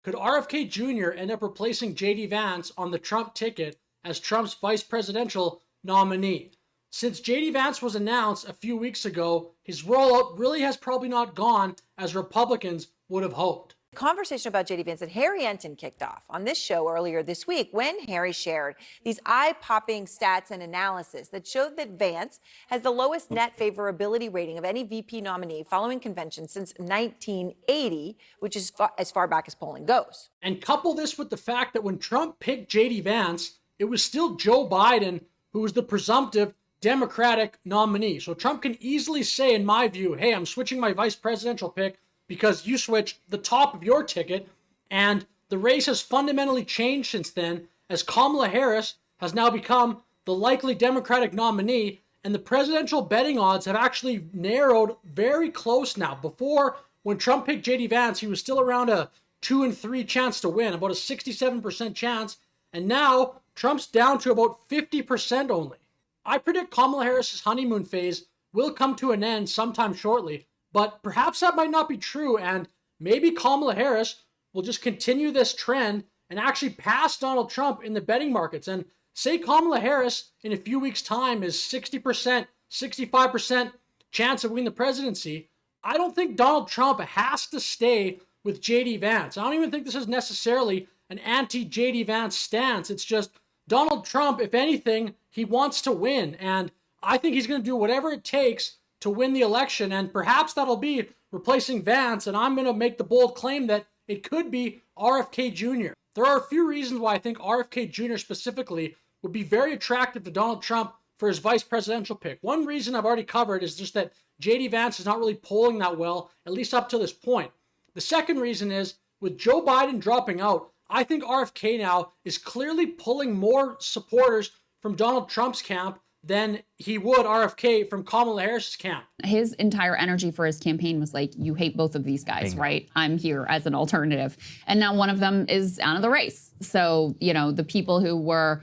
Could RFK Jr. end up replacing JD Vance on the Trump ticket as Trump's vice presidential nominee? Since JD Vance was announced a few weeks ago, his rollout really has probably not gone as Republicans would have hoped. The conversation about JD Vance and Harry Enton kicked off on this show earlier this week when Harry shared these eye-popping stats and analysis that showed that Vance has the lowest net favorability rating of any VP nominee following convention since 1980, which is as far back as polling goes. And couple this with the fact that when Trump picked JD Vance, it was still Joe Biden who was the presumptive Democratic nominee. So Trump can easily say, in my view, hey, I'm switching my vice presidential pick because you switched the top of your ticket, and the race has fundamentally changed since then, as Kamala Harris has now become the likely Democratic nominee, and the presidential betting odds have actually narrowed very close now. Before, when Trump picked JD Vance, he was still around a 2 in 3 chance to win, about a 67% chance, and now Trump's down to about 50% only. I predict Kamala Harris's honeymoon phase will come to an end sometime shortly, but perhaps that might not be true, and maybe Kamala Harris will just continue this trend and actually pass Donald Trump in the betting markets. And say Kamala Harris in a few weeks' time is 60%, 65% chance of winning the presidency. I don't think Donald Trump has to stay with JD Vance. I don't even think this is necessarily an anti-JD Vance stance. It's just Donald Trump, if anything, he wants to win. And I think he's going to do whatever it takes to win the election, and perhaps that'll be replacing Vance, and I'm going to make the bold claim that it could be RFK Jr. There are a few reasons why I think RFK Jr. specifically would be very attractive to Donald Trump for his vice presidential pick. One reason I've already covered is just that JD Vance is not really polling that well, at least up to this point. The second reason is, with Joe Biden dropping out, I think RFK now is clearly pulling more supporters from Donald Trump's camp than he would RFK from Kamala Harris's camp. His entire energy for his campaign was like, you hate both of these guys, right? I'm here as an alternative. And now one of them is out of the race. So, you know, the people who were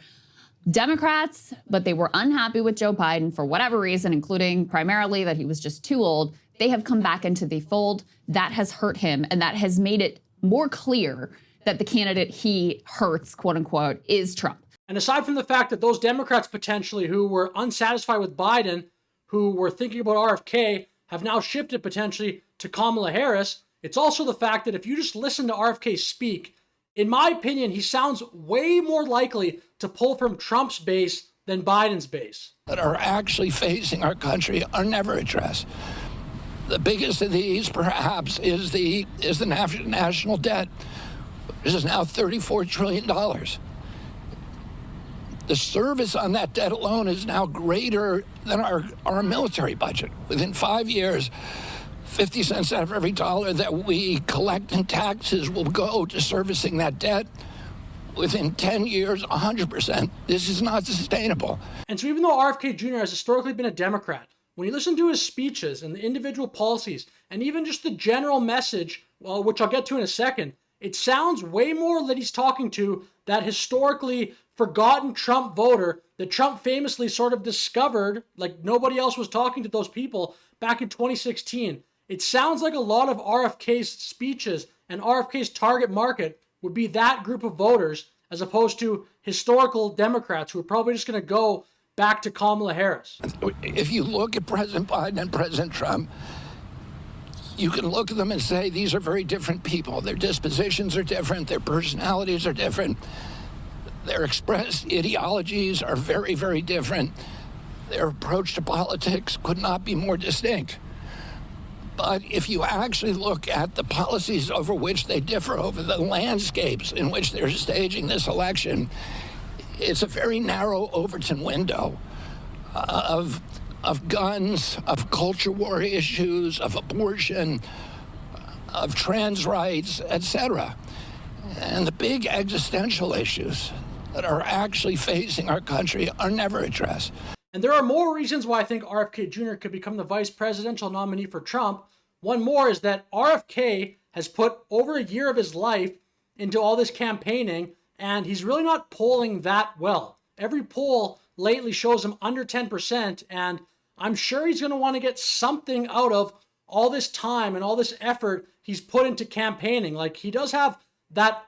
Democrats, but they were unhappy with Joe Biden for whatever reason, including primarily that he was just too old, they have come back into the fold. That has hurt him, and that has made it more clear that the candidate he hurts, quote unquote, is Trump. And aside from the fact that those Democrats potentially who were unsatisfied with Biden, who were thinking about RFK, have now shifted potentially to Kamala Harris, it's also the fact that if you just listen to RFK speak, in my opinion, he sounds way more likely to pull from Trump's base than Biden's base. That are actually facing our country are never addressed. The biggest of these, perhaps, is the national debt. This is now $34 trillion. The service on that debt alone is now greater than our military budget. Within 5 years, 50 cents out of every dollar that we collect in taxes will go to servicing that debt. Within 10 years, 100%. This is not sustainable. And so even though RFK Jr. has historically been a Democrat, when you listen to his speeches and the individual policies, and even just the general message, well, which I'll get to in a second, it sounds way more that he's talking to that historically forgotten Trump voter that Trump famously sort of discovered, like nobody else was talking to those people back in 2016. It sounds like a lot of RFK's speeches and RFK's target market would be that group of voters as opposed to historical Democrats who are probably just going to go back to Kamala Harris. If you look at President Biden and President Trump, you can look at them and say these are very different people. Their dispositions are different. Their personalities are different. Their expressed ideologies are very, very different. Their approach to politics could not be more distinct. But if you actually look at the policies over which they differ, over the landscapes in which they're staging this election, it's a very narrow Overton window of guns, of culture war issues, of abortion, of trans rights, etc. And the big existential issues that are actually facing our country are never addressed. And there are more reasons why I think RFK Jr. could become the vice presidential nominee for Trump. One more is that RFK has put over a year of his life into all this campaigning, and he's really not polling that well. Every poll lately shows him under 10%, and I'm sure he's going to want to get something out of all this time and all this effort he's put into campaigning. Like, he does have that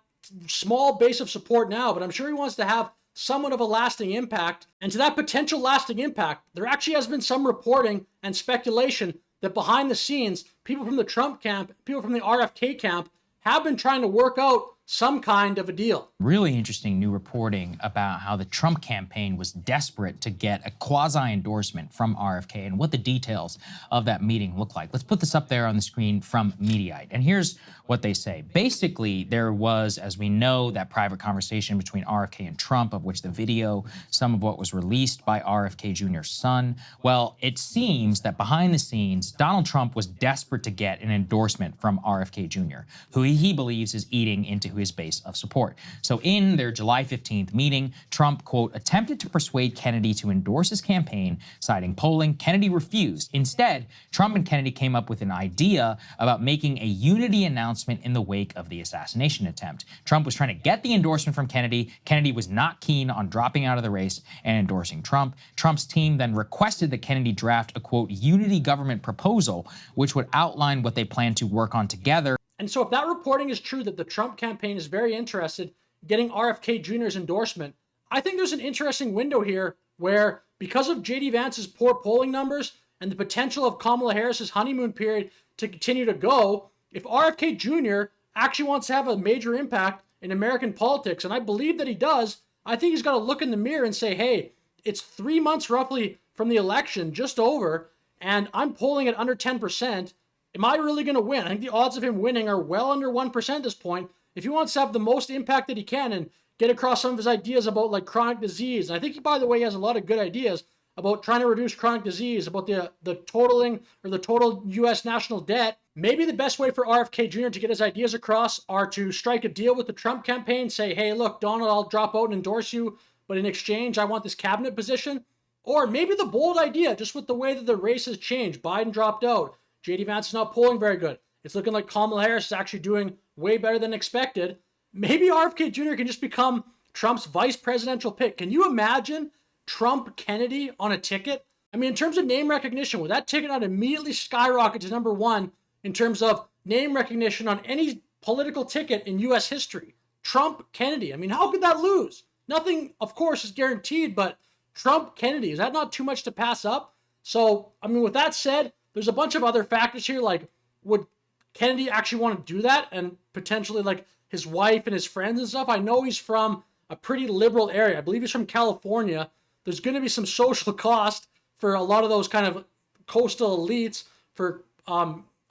small base of support now, but I'm sure he wants to have somewhat of a lasting impact. And to that potential lasting impact, there actually has been some reporting and speculation that behind the scenes, people from the Trump camp, people from the RFK camp have been trying to work out some kind of a deal. Really interesting new reporting about how the Trump campaign was desperate to get a quasi-endorsement from RFK and what the details of that meeting look like. Let's put this up there on the screen from Mediaite. And here's what they say. Basically, there was, as we know, that private conversation between RFK and Trump, of which the video, some of what was released by RFK Jr.'s son. Well, it seems that behind the scenes, Donald Trump was desperate to get an endorsement from RFK Jr., who he believes is eating into his base of support. So in their July 15th meeting, Trump, quote, attempted to persuade Kennedy to endorse his campaign, citing polling. Kennedy refused. Instead, Trump and Kennedy came up with an idea about making a unity announcement in the wake of the assassination attempt. Trump was trying to get the endorsement from Kennedy. Kennedy was not keen on dropping out of the race and endorsing Trump. Trump's team then requested that Kennedy draft a, quote, unity government proposal, which would outline what they plan to work on together. And so if that reporting is true, that the Trump campaign is very interested in getting RFK Jr.'s endorsement, I think there's an interesting window here where, because of J.D. Vance's poor polling numbers and the potential of Kamala Harris's honeymoon period to continue to go, if RFK Jr. actually wants to have a major impact in American politics, and I believe that he does, I think he's got to look in the mirror and say, hey, it's 3 months roughly from the election, just over, and I'm polling at under 10%. Am I really going to win? I think the odds of him winning are well under 1% at this point. If he wants to have the most impact that he can and get across some of his ideas about like chronic disease, and I think he, by the way, he has a lot of good ideas about trying to reduce chronic disease, about the totaling or the total U.S. national debt, maybe the best way for RFK Jr. to get his ideas across are to strike a deal with the Trump campaign, say, hey, look, Donald, I'll drop out and endorse you, but in exchange, I want this cabinet position. Or maybe the bold idea, just with the way that the race has changed, Biden dropped out, J.D. Vance is not polling very good. It's looking like Kamala Harris is actually doing way better than expected. Maybe RFK Jr. can just become Trump's vice presidential pick. Can you imagine Trump Kennedy on a ticket? I mean, in terms of name recognition, would that ticket not immediately skyrocket to number one in terms of name recognition on any political ticket in U.S. history? Trump Kennedy. I mean, how could that lose? Nothing, of course, is guaranteed, but Trump Kennedy, is that not too much to pass up? So, I mean, with that said, there's a bunch of other factors here, like would Kennedy actually want to do that and potentially like his wife and his friends and stuff? I know he's from a pretty liberal area. I believe he's from California. There's going to be some social cost for a lot of those kind of coastal elites for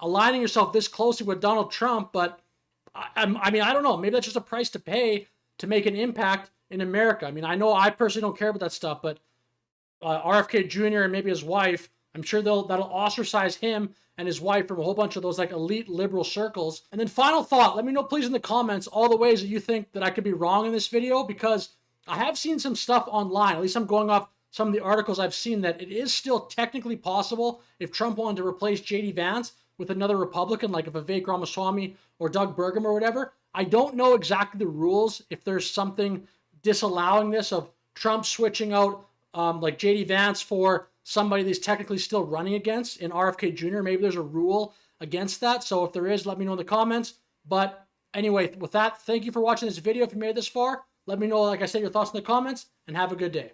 aligning yourself this closely with Donald Trump. But I mean, I don't know. Maybe that's just a price to pay to make an impact in America. I mean, I know I personally don't care about that stuff, but RFK Jr. and maybe his wife, I'm sure that'll ostracize him and his wife from a whole bunch of those like elite liberal circles. And then final thought, let me know please in the comments all the ways that you think that I could be wrong in this video, because I have seen some stuff online, at least I'm going off some of the articles I've seen, that it is still technically possible if Trump wanted to replace J.D. Vance with another Republican, like a Vivek Ramaswamy or Doug Burgum or whatever. I don't know exactly the rules, if there's something disallowing this of Trump switching out like J.D. Vance for somebody that's technically still running against in RFK Jr. Maybe there's a rule against that. So if there is, let me know in the comments. But anyway, with that, thank you for watching this video. If you made it this far, let me know, like I said, your thoughts in the comments, and have a good day.